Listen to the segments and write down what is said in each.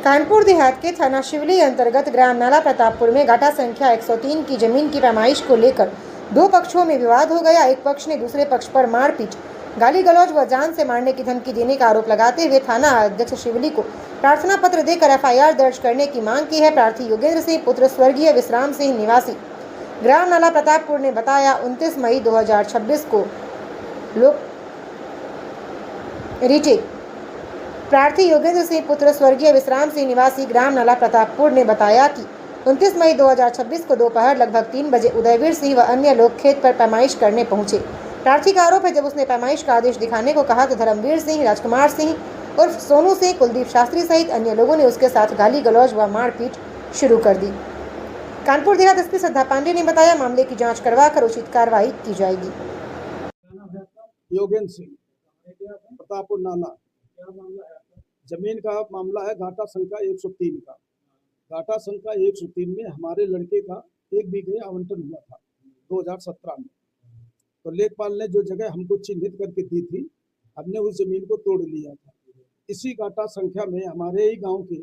कानपुर देहात के थाना शिवली अंतर्गत ग्राम नाला प्रतापपुर में घाटा संख्या 103 की जमीन की पैमाइश को लेकर दो पक्षों में विवाद हो गया। एक पक्ष ने दूसरे पक्ष पर मारपीट, गाली गलौज व जान से मारने की धमकी देने का आरोप लगाते हुए थाना अध्यक्ष शिवली को प्रार्थना पत्र देकर FIR दर्ज करने की मांग की है। प्रार्थी योगेंद्र सिंह पुत्र स्वर्गीय विश्राम सिंह निवासी ग्राम नाला प्रतापपुर ने बताया 29 मई 2026 को प्रार्थी योगेंद्र सिंह पुत्र स्वर्गीय विश्राम सिंह निवासी ग्राम नाला प्रतापपुर ने बताया कि 29 मई 2026 को दोपहर लगभग 3 बजे उदयवीर सिंह व अन्य लोग खेत पर पैमाइश करने पहुंचे। प्रार्थी का आरोप है जब उसने पैमाइश का आदेश दिखाने को कहा तो धर्मवीर सिंह, राजकुमार सिंह उर्फ सोनू सिंह, कुलदीप शास्त्री सहित अन्य लोगों ने उसके साथ गाली गलौज व मारपीट शुरू कर दी। कानपुर देहात SP श्रद्धा पांडे ने बताया मामले की जाँच करवाकर उचित कार्रवाई की जाएगी। योगेंद्र सिंह प्रतापपुर नाला जमीन का मामला है। घाटा संख्या 103 का। घाटा संख्या 103 में हमारे लड़के का 1 बीघे आवंटन हुआ था 2017 में। तो लेखपाल ने जो जगह हमको चिन्हित करके दी थी, हमने उस जमीन को तोड़ लिया था। इसी घाटा संख्या में हमारे ही गांव के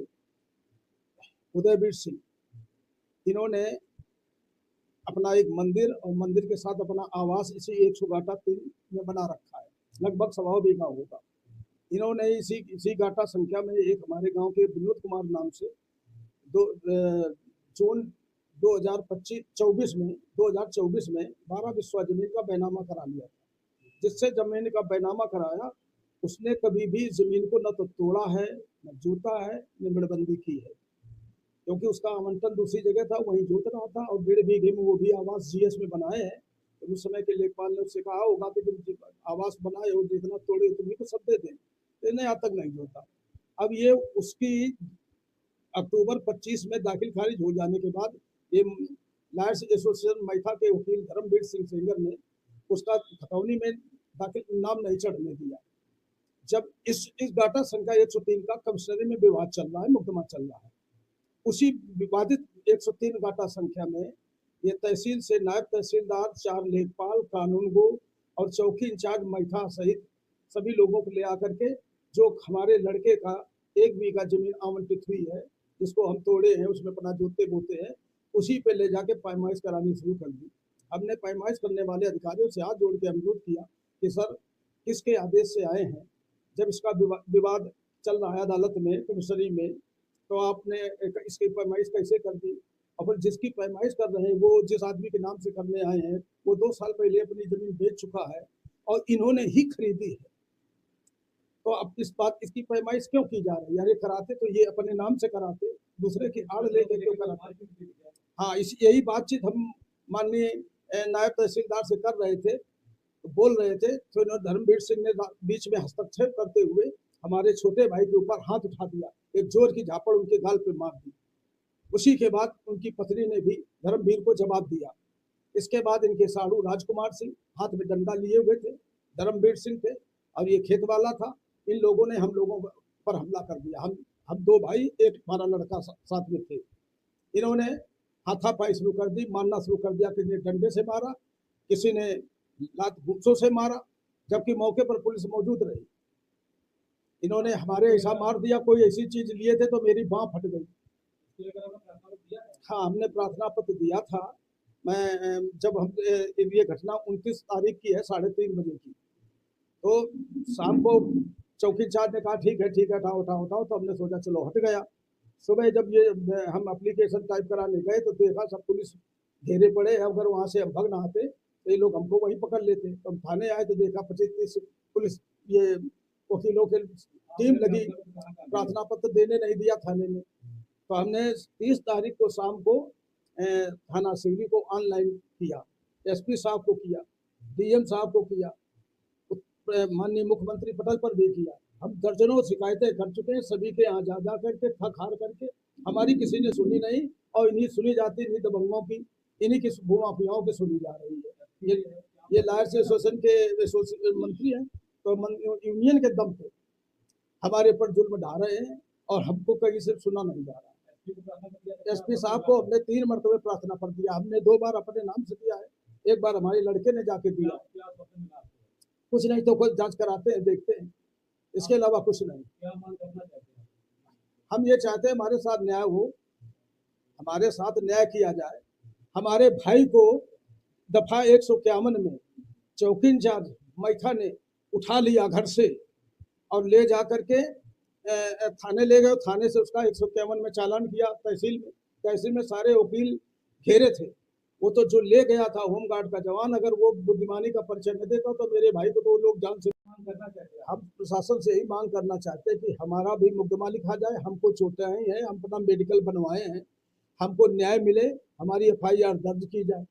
उदयवीर सिंह, इन्होंने अपना एक मंदिर और मंदिर के साथ अपना आवास इसी 100 घाटा 3 में बना रखा है, लगभग 1.25 बीघा होगा। इन्होंने इसी घाटा संख्या में एक हमारे गांव के विनोद कुमार नाम से जून 2024 में 12 बिस्वा जमीन का बैनामा करा लिया था। जिससे जमीन का बैनामा कराया, उसने कभी भी जमीन को न तो तोड़ा है, न जोता है, न मेड़बंदी की है, क्योंकि उसका आवंटन दूसरी जगह था, वहीं जोत रहा था और 1.5 बीघे में वो भी आवास GS में बनाए हैं। तो उस समय के लेखपाल ने उससे कहा होगा कि तुम आवास बनाए हो, जितना तोड़े तुम्हें को सब दे दें, इन्हें आज तक नहीं जोता। अब ये उसकी अक्टूबर 25 में दाखिल खारिज हो जाने के बाद ये लायर्स एसोसिएशन मैथा के वकील धर्मवीर सिंह सेंगर ने उसका खतौनी में दाखिल नाम नहीं चढ़ने दिया। जब इस घाटा संख्या 103 का कमिश्नरी में विवाद चल रहा है, मुकदमा चल रहा है, उसी विवादित 103 घाटा संख्या में ये तहसील से नायब तहसीलदार, 4 लेखपाल, कानूनगो और चौकी इंचार्ज मैथा सहित सभी लोगों को ले आकर के जो हमारे लड़के का 1 बीघा जमीन आवंटित हुई है, जिसको हम तोड़े हैं, उसमें अपना जोते बोते हैं, उसी पे ले जाके पैमाइश करानी शुरू कर दी। हमने पैमाइश करने वाले अधिकारियों से हाथ जोड़ के अनुरोध किया कि सर किसके आदेश से आए हैं। जब इसका विवाद चल रहा है अदालत में, कमिश्नरी में, तो आपने इसकी पैमाइश कैसे कर दी? और फिर जिसकी पैमाइश कर रहे हैं वो जिस आदमी के नाम से करने आए हैं वो 2 साल पहले अपनी जमीन बेच चुका है और इन्होंने ही खरीदी है। तो अब इसकी पैमाइश क्यों की जा रही है? यार ये कराते तो ये अपने नाम से कराते, दूसरे की आड़ लेके क्यों कराते? हाँ, यही बातचीत हम माननीय नायब तहसीलदार से कर रहे थे, तो बोल रहे थे, तो इन्होंने धर्मवीर सिंह ने बीच में हस्तक्षेप करते हुए हमारे छोटे भाई के ऊपर हाथ उठा दिया, एक जोर की झापड़ उनके गाल पे मार दी। उसी के बाद उनकी पत्नी ने भी धर्मवीर को जवाब दिया। इसके बाद इनके साड़ू राजकुमार सिंह हाथ में डंडा लिए हुए थे, धर्मवीर सिंह थे और ये खेत वाला था। इन लोगों ने हम लोगों पर हमला कर दिया। हम 2 भाई, एक हमारा लड़का साथ में थे। इन्होंने हाथापाई शुरू कर दी, मारना शुरू कर दिया। किसी ने डंडे से मारा, किसी ने लात गुस्सों से मारा, जबकि मौके पर पुलिस मौजूद रही। इन्होंने हमारे ऐसा मार दिया, कोई ऐसी चीज लिए थे तो मेरी बाँह फट गई। हाँ, हमने प्रार्थना पत्र दिया था। मैं जब हम ये घटना 29 तारीख की है 3:30 बजे की, तो शाम को चौकी इंचार्ज ने कहा ठीक है उठाओ, तो हमने सोचा चलो हट गया। सुबह जब ये हम एप्लीकेशन टाइप कराने गए तो देखा सब पुलिस घेरे पड़े। अगर वहाँ से हम भग ना आते तो ये लोग हमको वहीं पकड़ लेते। तो हम थाने आए तो देखा 25-30 पुलिस ये वकीलों की टीम लगी, प्रार्थना पत्र देने नहीं दिया थाने में। तो हमने 30 तारीख को शाम को थाना शिवली को ऑनलाइन किया, SP साहब को किया, DM साहब को किया, माननीय मुख्यमंत्री पटल पर भी किया। हम दर्जनों शिकायतें कर चुके हैं, सभी के यहाँ जा करके थक हार करके, हमारी किसी ने सुनी नहीं और इन्हीं सुनी जाती, इन्हीं दबंगों की, इन्हीं की भूमाफियाओं की सुनी जा रही है। ये लायर्स एसोसिएशन के मंत्री हैं, तो यूनियन के दम पे हमारे पर जुल्म ढा रहे हैं और हमको कहीं से सुना नहीं जा रहा है। SP साहब को हमने 3 मरतबे प्रार्थना पत्र दिया। हमने 2 बार अपने नाम से दिया है, 1 बार हमारे लड़के ने जाके दिया। कुछ नहीं तो कोई जांच कराते हैं, देखते हैं। इसके अलावा कुछ नहीं। क्या मांग करना चाहते हैं? हम ये चाहते हैं हमारे साथ न्याय हो, हमारे साथ न्याय किया जाए। हमारे भाई को दफा 151 में चौकी इंचार्ज मैथा ने उठा लिया घर से और ले जा करके थाने ले गए। थाने से उसका 151 में चालान किया तहसील में। तहसील में सारे वकील घेरे थे। वो तो जो ले गया था होमगार्ड का जवान, अगर वो बुद्धिमानी का परिचय न देता तो मेरे भाई को तो वो लोग जान से मांग करना चाहते हैं? हम प्रशासन से यही मांग करना चाहते हैं कि हमारा भी मुकदमा लिखा जाए। हमको चोटें आई हैं, हम अपना मेडिकल बनवाए हैं, हमको न्याय मिले, हमारी FIR दर्ज की जाए।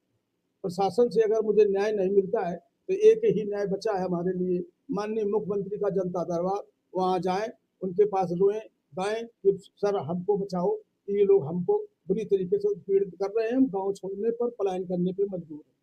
प्रशासन से अगर मुझे न्याय नहीं मिलता है तो एक ही न्याय बचा है हमारे लिए, माननीय मुख्यमंत्री का जनता दरबार। वहाँ जाएं, उनके पास रोएं गाएं कि सर हमको बचाओ, ये लोग हमको बुरी तरीके से पीड़ित कर रहे हैं, हम गाँव छोड़ने पर पलायन करने पर मजबूर हैं।